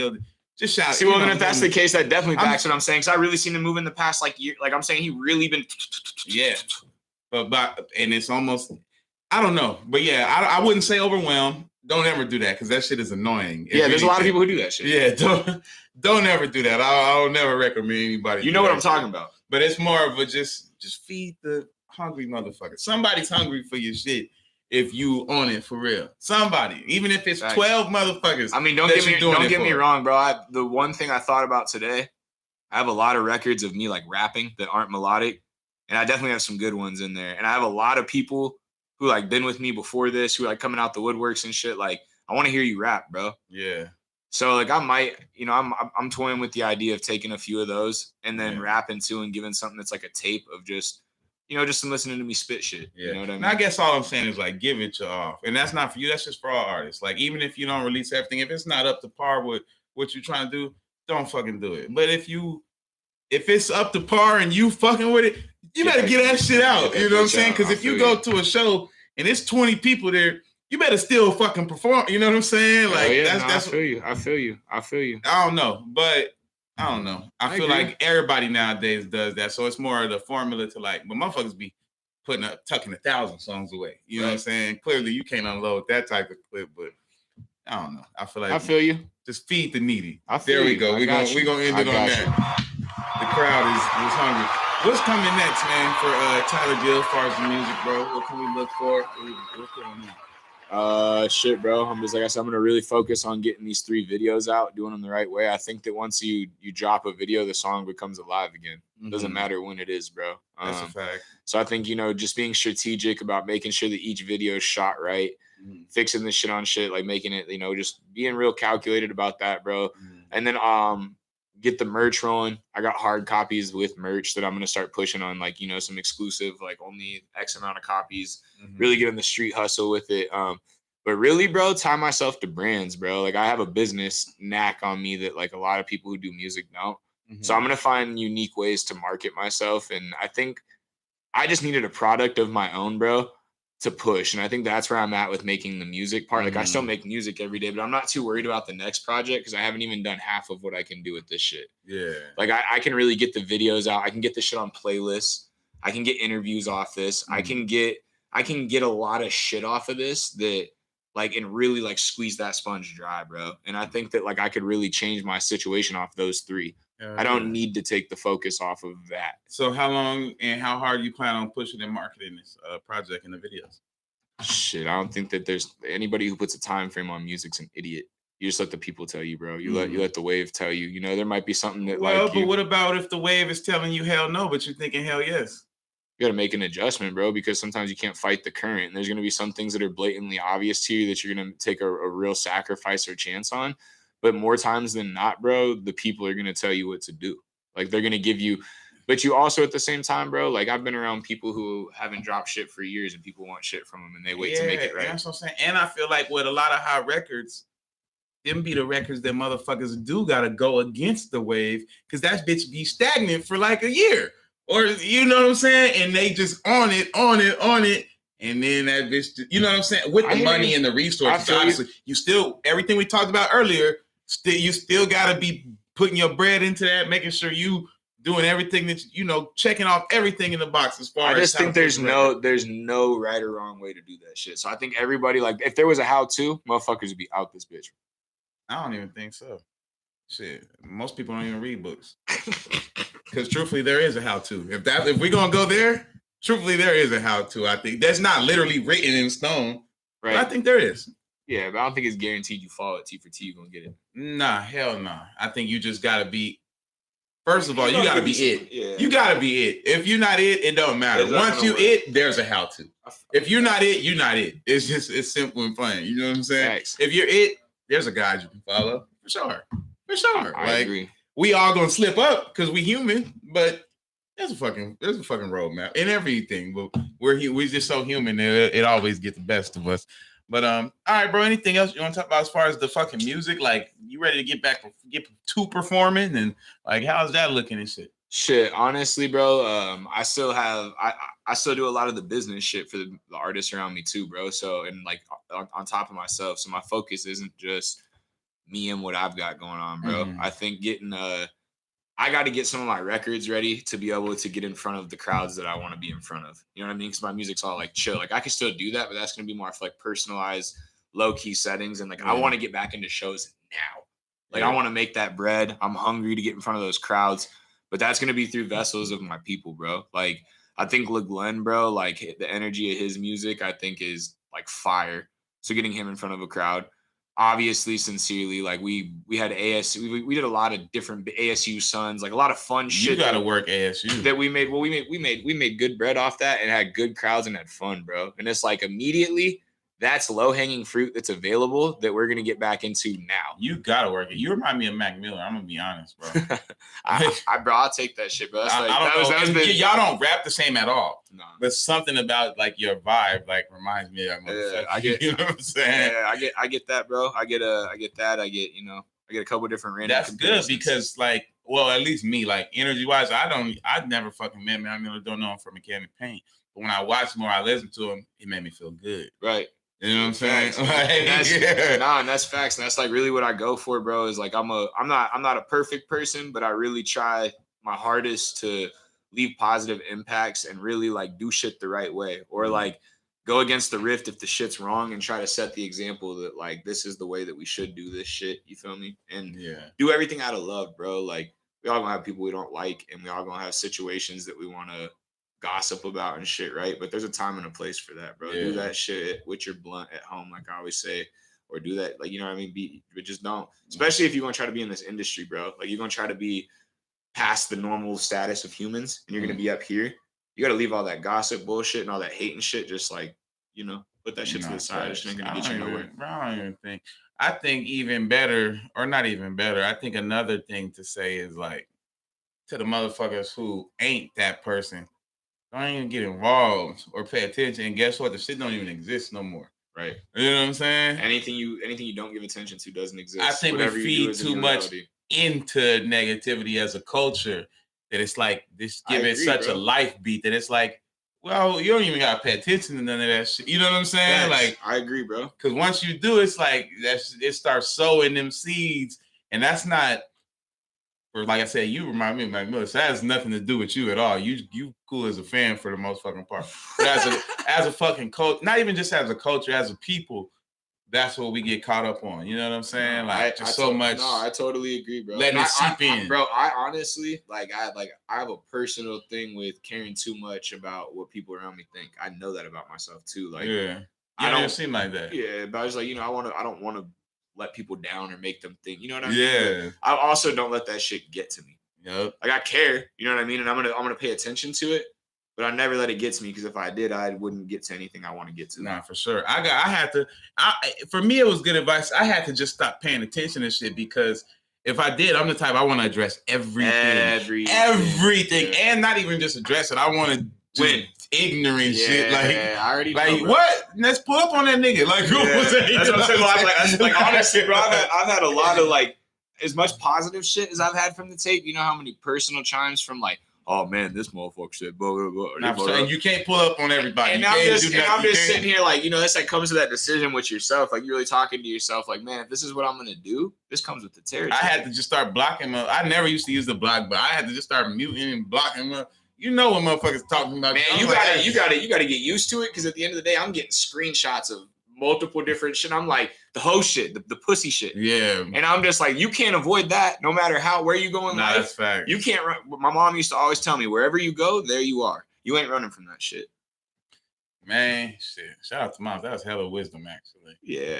Just shout. See, well, then if that's the case, that definitely backs what I'm saying. Because I really seen him move in the past like year. Like I'm saying, he really been. Yeah, but and it's almost. I don't know, but yeah, I wouldn't say overwhelmed. Don't ever do that because that shit is annoying. Yeah, there's a lot of people who do that shit. Yeah, don't ever do that. I'll never recommend anybody. You know what I'm talking about. But it's more of a just feed the hungry motherfucker. Somebody's hungry for your shit. If you on it for real, somebody, even if it's 12 motherfuckers. I mean, don't get me wrong, bro. The one thing I thought about today, I have a lot of records of me like rapping that aren't melodic, and I definitely have some good ones in there. And I have a lot of people who like been with me before this, who like coming out the woodworks and shit. Like, I want to hear you rap, bro. Yeah. So like, I might, you know, I'm toying with the idea of taking a few of those and then rapping too and giving something that's like a tape of just. You know, just some listening to me spit shit. Yeah. You know what I mean? And I guess all I'm saying is like give it off. And that's not for you, that's just for all artists. Like even if you don't release everything, if it's not up to par with what you're trying to do, don't fucking do it. But if it's up to par and you fucking with it, you better get that shit out. You know what I'm saying? Because if you go to a show and it's 20 people there, you better still fucking perform. You know what I'm saying? Like that's I feel you. I don't know, but I don't know. I feel like everybody nowadays does that. So it's more of the formula to like, but motherfuckers be tucking 1,000 songs away. You know what I'm saying? Clearly, you can't unload that type of clip, but I don't know. I feel like I feel you. Just feed the needy. There we go. We're gonna end it on that. The crowd is hungry. What's coming next, man, for Tyler Gill as far as the music, bro? What can we look for? What's going on? Shit, bro. I'm just like I said, I'm gonna really focus on getting these 3 videos out, doing them the right way. I think that once you drop a video, the song becomes alive again. Doesn't matter when it is, bro. That's a fact. So I think, just being strategic about making sure that each video is shot right, fixing this shit on shit, like making it, just being real calculated about that, bro. And then get the merch rolling. I got hard copies with merch that I'm gonna start pushing on, like, some exclusive, like only X amount of copies. Really get in the street hustle with it. But really, bro, tie myself to brands, bro. Like, I have a business knack on me that, like, a lot of people who do music don't. So I'm going to find unique ways to market myself. And I think I just needed a product of my own, bro, to push. And I think that's where I'm at with making the music part. Like, I still make music every day, but I'm not too worried about the next project because I haven't even done half of what I can do with this shit. Yeah. Like, I can really get the videos out. I can get this shit on playlists. I can get interviews off this. I can get a lot of shit off of this that, like, and really, like, squeeze that sponge dry, bro. And I think that, like, I could really change my situation off those 3. I don't need to take the focus off of that. So how long and how hard do you plan on pushing and marketing this project and the videos? Shit, I don't think that there's anybody who puts a time frame on music's an idiot. You just let the people tell you, bro. You let the wave tell you. There might be something that but what about if the wave is telling you hell no, but you're thinking hell yes? You got to make an adjustment, bro, because sometimes you can't fight the current. And there's going to be some things that are blatantly obvious to you that you're going to take a real sacrifice or chance on. But more times than not, bro, the people are going to tell you what to do. Like, they're going to give you, but you also at the same time, bro, like, I've been around people who haven't dropped shit for years and people want shit from them and they wait to make it right. That's what I'm saying. And I feel like with a lot of hot records, them be the records that motherfuckers do got to go against the wave because that bitch be stagnant for like a year. Or, you know what I'm saying? And they just on it. And then that bitch, you know what I'm saying? With the money and the resources, obviously, you still, everything we talked about earlier, you still got to be putting your bread into that, making sure you doing everything that, checking off everything in the box as far as. I just think there's no right or wrong way to do that shit. So I think everybody, like, if there was a how-to, motherfuckers would be out this bitch. I don't even think so. Shit, most people don't even read books. Because truthfully, there is a how-to. If we're gonna go there, truthfully, there is a how-to. I think that's not literally written in stone, right? But I think there is. Yeah, but I don't think it's guaranteed you follow it T for T, you're gonna get it. Nah, hell no. I think you just gotta be. First of all, you gotta be it. Yeah. You gotta be it. If you're not it don't matter. Once you it, there's a how-to. If you're not it, you're not it. It's simple and plain. You know what I'm saying? Thanks. If you're it, there's a guide you can follow for sure. For sure. I agree. We all gonna slip up because we human, but there's a fucking roadmap in everything. But we're just so human that it always gets the best of us. But all right, bro. Anything else you want to talk about as far as the fucking music? Like, you ready to get to performing and like how's that looking and shit? Shit, honestly, bro. I still do a lot of the business shit for the artists around me too, bro. So and like on top of myself, so my focus isn't just me and what I've got going on, bro. I think I got to get some of my records ready to be able to get in front of the crowds that I want to be in front of. You know what I mean? Because my music's all like chill. Like, I can still do that, but that's going to be more for like personalized, low key settings. And like, I want to get back into shows now. Like, I want to make that bread. I'm hungry to get in front of those crowds, but that's going to be through vessels of my people, bro. Like, I think LeGlenn, bro, like the energy of his music, I think is like fire. So getting him in front of a crowd. Obviously, sincerely, like we had ASU, we did a lot of different ASU Sons, like a lot of fun shit. You got to work ASU that we made. Well, we made good bread off that and had good crowds and had fun, bro. And it's like immediately that's low hanging fruit that's available that we're gonna get back into now. You gotta work it. You remind me of Mac Miller. I'm gonna be honest, bro. I'll take that shit, bro. Y'all don't rap the same at all. No. But something about like your vibe like reminds me of that. I get, you know what I'm saying? Yeah, I get that, bro. I get that. I get a couple different random. That's good because like, well, at least me, like energy wise, I've never fucking met Mac Miller. Don't know him from Mechanic Pain. But when I watch more, I listen to him, it made me feel good. Right. You know what I'm saying? And that's facts. And that's like really what I go for, bro, is like I'm not a perfect person, but I really try my hardest to leave positive impacts and really like do shit the right way, or like go against the rift if the shit's wrong and try to set the example that like this is the way that we should do this shit. You feel me? And do everything out of love, bro. Like we all gonna have people we don't like, and we all gonna have situations that we want to gossip about and shit, right? But there's a time and a place for that, bro. Do that shit with your blunt at home, like I always say, or do that, like, you know what I mean? But just don't, especially if you're gonna try to be in this industry, bro. Like you're gonna try to be past the normal status of humans, and you're gonna be up here. You gotta leave all that gossip bullshit and all that hate and shit. Just like, you know, put that shit to the side. It's not gonna get you nowhere. Bro, I don't even think. I think even better, or not even better. I think another thing to say is like to the motherfuckers who ain't that person, don't even get involved or pay attention. And guess what? The shit don't even exist no more. Right. You know what I'm saying? Anything you don't give attention to doesn't exist. I think we feed too much into negativity as a culture that it's like this give it such a life beat that it's like, well, you don't even gotta pay attention to none of that shit. You know what I'm saying? Like, I agree, bro. Because once you do, it's like it starts sowing them seeds, and that's not. Or like I said, you remind me of Mac Miller. So that has nothing to do with you at all. You cool as a fan for the most fucking part. But as a fucking coach, not even just as a culture, as a people, that's what we get caught up on. You know what I'm saying? Like much. No, I totally agree, bro. Letting it seep in, bro. I honestly I have a personal thing with caring too much about what people around me think. I know that about myself too. Like, I don't seem like that. Yeah, but I was like, you know, I don't want to let people down or make them think. You know what I mean? Yeah. But I also don't let that shit get to me. Yep. Like I care. You know what I mean? And I'm gonna pay attention to it. But I never let it get to me, because if I did, I wouldn't get to anything I want to get to. Nah, for sure. For me, it was good advice. I had to just stop paying attention to shit, because if I did, I'm the type, I want to address everything. Everything. And not even just address it. I want to win ignorant shit. Like, I already like know, what? Let's pull up on that nigga. Like, who was that? That's what I'm saying. Like honestly, bro, I've had a lot of like, as much positive shit as I've had from the tape. You know how many personal chimes from like, oh man, this motherfucker said blah blah blah. And you can't pull up on everybody. And I'm just sitting here like, you know, it's like comes to that decision with yourself. Like you're really talking to yourself. Like, man, if this is what I'm gonna do, this comes with the territory. I had to just start blocking them. I never used to use the block, but I had to just start muting and blocking them. You know what motherfuckers talking about? Man, you gotta get used to it, because at the end of the day, I'm getting screenshots of multiple different shit. I'm like, the hoe shit, the pussy shit. Yeah. And I'm just like, you can't avoid that no matter where you go in life. That's fact. You can't run. My mom used to always tell me, wherever you go, there you are. You ain't running from that shit. Man, shit. Shout out to mom. That was hella wisdom, actually. Yeah.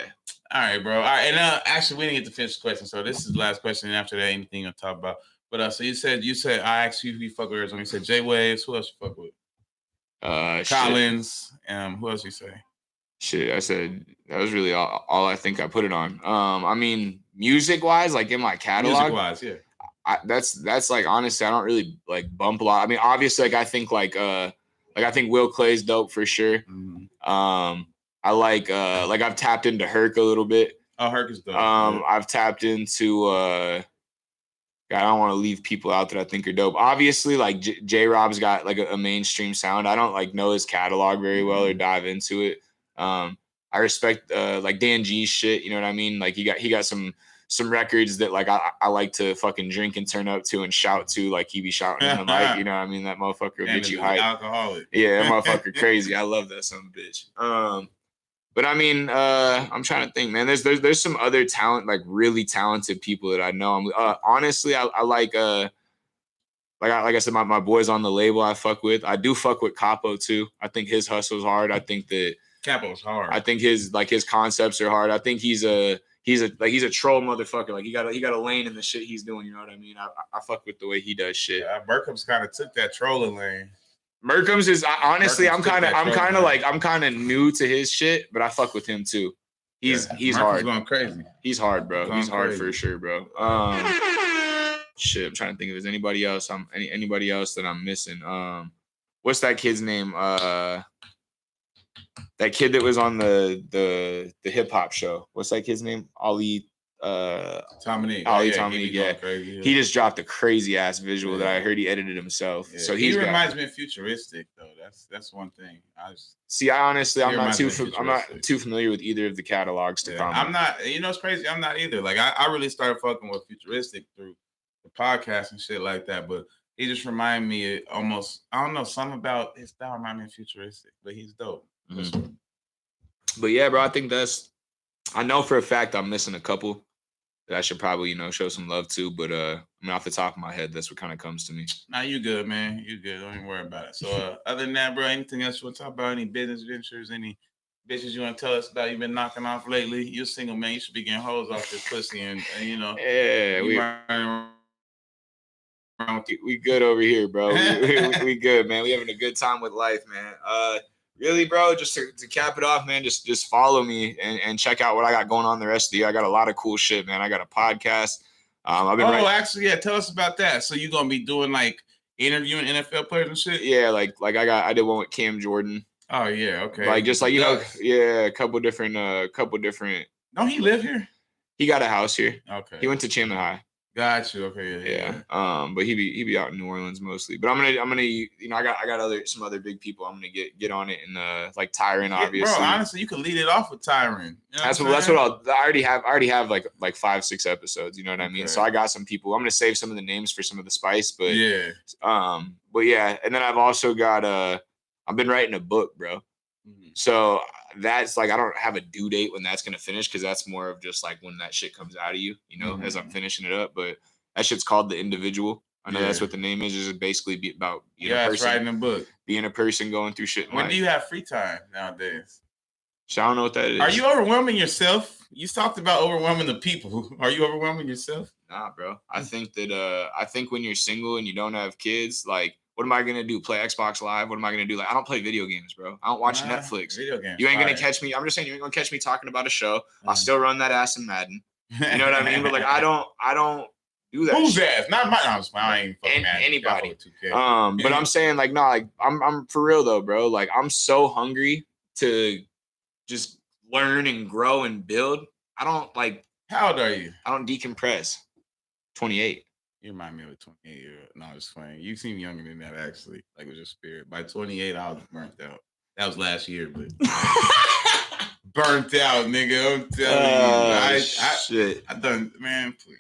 All right, bro. All right. And actually, we didn't get to finish the question. So this is the last question. And after that, anything you'll talk about. But so you said I asked you who you fuck with Arizona. You said J Waves. Who else you fuck with? Collins. Who else you say? Shit, I said that was really all I think I put it on. I mean, music wise, like in my catalog, music wise, yeah. That's like, honestly, I don't really like bump a lot. I mean, obviously, like I think Will Clay's dope for sure. Mm-hmm. I like I've tapped into Herc a little bit. Oh, Herc is dope. I've tapped into I don't want to leave people out that I think are dope. Obviously, like J Rob's got like a mainstream sound. I don't like know his catalog very well or dive into it. I respect like Dan G's shit. You know what I mean? Like he got some records that like I like to fucking drink and turn up to and shout to, like he be shouting in the mic. You know what I mean? That motherfucker will get you hyped. Alcoholic. Yeah, that motherfucker crazy. I love that son of a bitch. But I mean, I'm trying to think, man. There's some other talent, like really talented people that I know. Honestly, I like I said, my boys on the label I fuck with. I do fuck with Capo too. I think his hustle's hard. I think that Capo's hard. I think his concepts are hard. I think he's a troll motherfucker. Like he got a lane in the shit he's doing. You know what I mean? I fuck with the way he does shit. Merkham's kind of took that trolling lane. Merkham's is honestly, I'm kind of new to his shit, but I fuck with him too. He's hard. Going crazy. He's hard, bro. He's hard for sure, bro. Shit, I'm trying to think if there's anybody else. Anybody else that I'm missing. What's that kid's name? That kid that was on the hip hop show. What's that kid's name? Ali Dominique. Dominique. Yeah. He just dropped a crazy ass visual that I heard he edited himself. Yeah. So he reminds me of Futuristic though. That's one thing. I'm not too familiar with either of the catalogs to comment. I'm not. You know, it's crazy. I'm not either. Like I really started fucking with Futuristic through the podcast and shit like that. But He just reminded me almost, I don't know, something about his style reminded me of Futuristic, but he's dope. Mm-hmm. But yeah, bro, I think I know for a fact I'm missing a couple that I should probably, show some love to. But I mean, off the top of my head, that's what kind of comes to me. Nah, you good, man. You good. Don't even worry about it. So other than that, bro, anything else you want to talk about? Any business ventures? Any bitches you want to tell us about you've been knocking off lately? You're single, man. You should be getting hoes off this pussy and Yeah, we good over here, bro. we good, man. We having a good time with life, man. Really, bro, just to cap it off, man, just follow me and check out what I got going on the rest of the year. I got a lot of cool shit, man. I got a podcast. Actually, yeah, tell us about that. So you gonna be doing like interviewing NFL players and shit? Yeah, like I did one with Cam Jordan. Oh yeah, okay. Like just like a couple different. Don't he live here? He got a house here. Okay. He went to Chandler High. Got you. Okay. Yeah. But he be out in New Orleans mostly. But I'm gonna I got some other big people. I'm gonna get on it and like Tyron, obviously. Bro, honestly, you could lead it off with Tyron. You know that's what I already have like 5-6 episodes. You know what I mean? So I got some people. I'm gonna save some of the names for some of the spice. But yeah. But yeah, and then I've also got I've been writing a book, bro. Mm-hmm. So that's like I don't have a due date when that's gonna finish because that's more of just like when that shit comes out of you, mm-hmm. as I'm finishing it up. But that shit's called The Individual. I know that's what the name is. It's basically be about writing a book, being a person going through shit. When do you have free time nowadays? So I don't know what that is. Are you overwhelming yourself? You talked about overwhelming the people. Are you overwhelming yourself? Nah, bro. I think when you're single and you don't have kids, like. What am I gonna do? Play Xbox Live? What am I gonna do? Like, I don't play video games, bro. I don't watch Netflix. Video games. You ain't gonna catch me. I'm just saying, you ain't gonna catch me talking about a show. I'll still run that ass in Madden. You know what I mean? But like, I don't do that. Who's ass? Not my. I ain't fucking anybody. But I'm saying like, no, like I'm for real though, bro. Like, I'm so hungry to just learn and grow and build. I don't like. How old are you? I don't decompress. 28. You remind me of a 28-year-old. No, I was playing. You seem younger than that, actually. Like, with your spirit. By 28, I was burnt out. That was last year, but burnt out, nigga. I'm telling you. I done, man, please.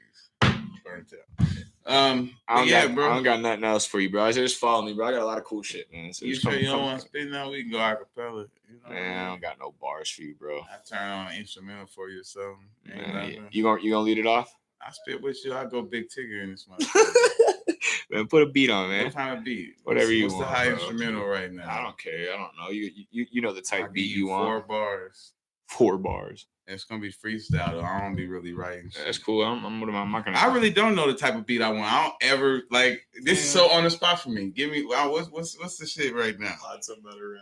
Burnt out. Bro. I don't got nothing else for you, bro. Just follow me, bro. I got a lot of cool shit, man. So you sure you don't want to spit now? We can go acapella. Man, I don't got no bars for you, bro. I turn on an instrumental for you or something. Man, you gonna lead it off? I spit with you. I go Big Tigger in this month. Man, put a beat on, man. What kind of beat? Whatever you want. What's the high instrumental right now? I don't care. I don't know. You know the type beat you want. 4 bars. 4 bars. It's gonna be freestyle though. I don't be really writing shit. That's cool. I'm not gonna. I really don't know the type of beat I want. I don't ever like. This is so on the spot for me. Give me. What's the shit right now? Some better rap.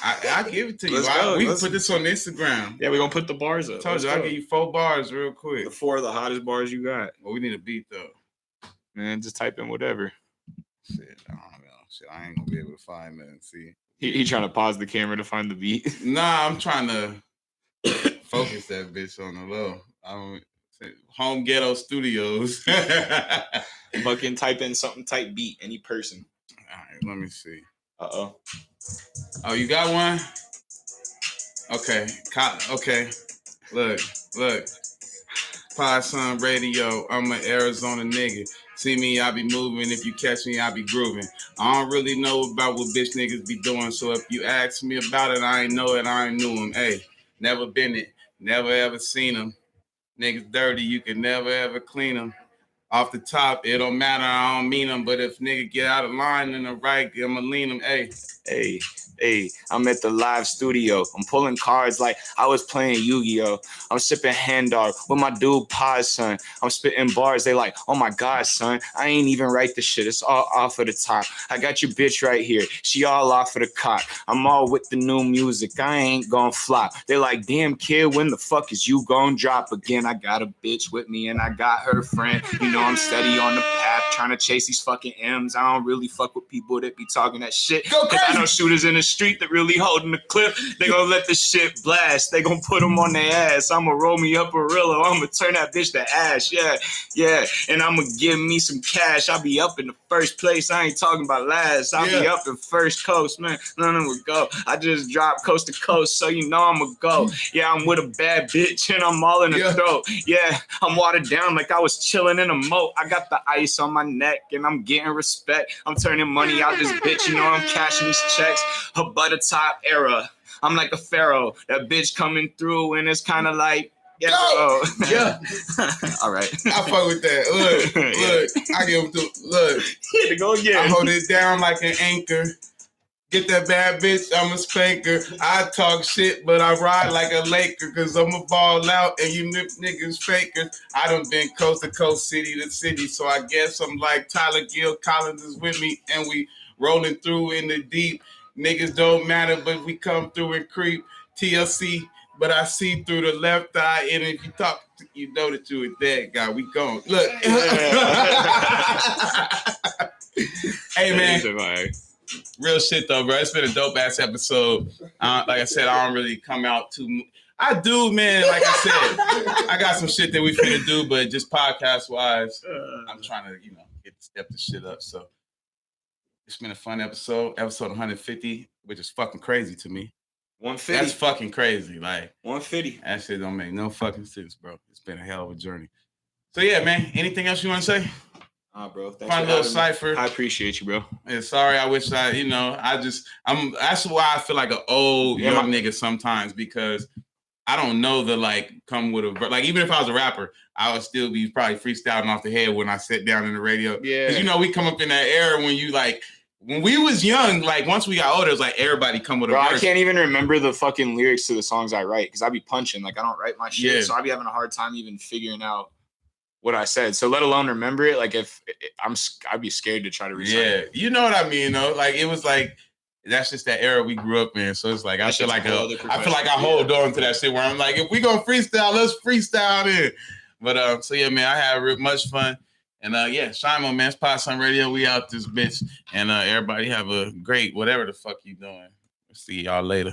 I give it to you. We can put this on Instagram. Yeah, we're gonna put the bars up. I told you I'll give you 4 bars real quick. The 4 of the hottest bars you got. Well, we need a beat though. Man, just type in whatever. Shit, I don't know. Shit, I ain't gonna be able to find that and see. He trying to pause the camera to find the beat. Nah, I'm trying to focus that bitch on the low. I don't. Home Ghetto Studios. Fucking type in something type beat, any person. All right, let me see. Uh-oh. Oh, you got one? Okay. Okay. Look. Podson Radio. I'm an Arizona nigga. See me, I be moving. If you catch me, I be grooving. I don't really know about what bitch niggas be doing. So if you ask me about it, I ain't know it. I ain't knew him. Hey, never been it. Never ever seen them. Niggas dirty. You can never ever clean them. Off the top, it don't matter, I don't mean them. But if nigga get out of line in the right, I'ma lean them. Hey, I'm at the live studio. I'm pulling cards like I was playing Yu-Gi-Oh! I'm sipping hand dog with my dude Podson. I'm spitting bars. They like, oh my God, son. I ain't even write the shit. It's all off of the top. I got your bitch right here. She all off of the cock. I'm all with the new music. I ain't gonna flop. They like, damn kid, when the fuck is you gonna drop again? I got a bitch with me and I got her friend. You know I'm steady on the path trying to chase these fucking M's. I don't really fuck with people that be talking that shit. Cause I know shooters in the street that really holding the clip. They gonna let the shit blast. They gonna put them on their ass. I'ma roll me up a Rillo. I'ma turn that bitch to ash. Yeah. And I'ma give me some cash. I'll be up in the first place. I ain't talking about last. I'll be up in first coast, man. None of them would go. I just dropped coast to coast, so you know I'ma go. Yeah, I'm with a bad bitch and I'm all in the throat. Yeah, I'm watered down like I was chilling in a smoke. I got the ice on my neck and I'm getting respect. I'm turning money out this bitch, you know I'm cashing these checks. A butter top era. I'm like a pharaoh. That bitch coming through and it's kind of like, yeah. All right. I fuck with that. Look. I give him look. Here to go again. I hold it down like an anchor. Get that bad bitch, I'm a spanker. I talk shit, but I ride like a Laker, cause I'm a ball out and you niggas fakers. I done been coast to coast, city to city, so I guess I'm like Tyler Gill, Collins is with me, and we rolling through in the deep. Niggas don't matter, but we come through and creep. TLC, but I see through the left eye, and if you talk, you know that you a dead guy. We gone. Look. Hey, man. Real shit though, bro. It's been a dope ass episode. Like I said, I don't really come out too. I do, man. Like I said, I got some shit that we finna do, but just podcast wise, I'm trying to, step the shit up. So it's been a fun episode 150, which is fucking crazy to me. 150. That's fucking crazy. Like 150. That shit don't make no fucking sense, bro. It's been a hell of a journey. So yeah, man. Anything else you want to say? Bro. Thanks Fun little cipher. I appreciate you, bro. Yeah, sorry, I wish that's why I feel like an old young nigga sometimes, because I don't know come with a, even if I was a rapper, I would still be probably freestyling off the head when I sit down in the radio. Yeah. Because, we come up in that era when when we was young, once we got older, it's like everybody come with a verse. I can't even remember the fucking lyrics to the songs I write because I be punching. I don't write my shit. Yeah. So I be having a hard time even figuring out what I said. So let alone remember it. I'd be scared to try to recite it. You know what I mean, though? It was that's just that era we grew up in. So it's I feel like I hold on to that shit where I'm like, if we gonna freestyle, let's freestyle it. But so yeah, man, I had much fun. And Shimo, man, it's Podson Radio. We out this bitch. And everybody have a great whatever the fuck you doing. See y'all later.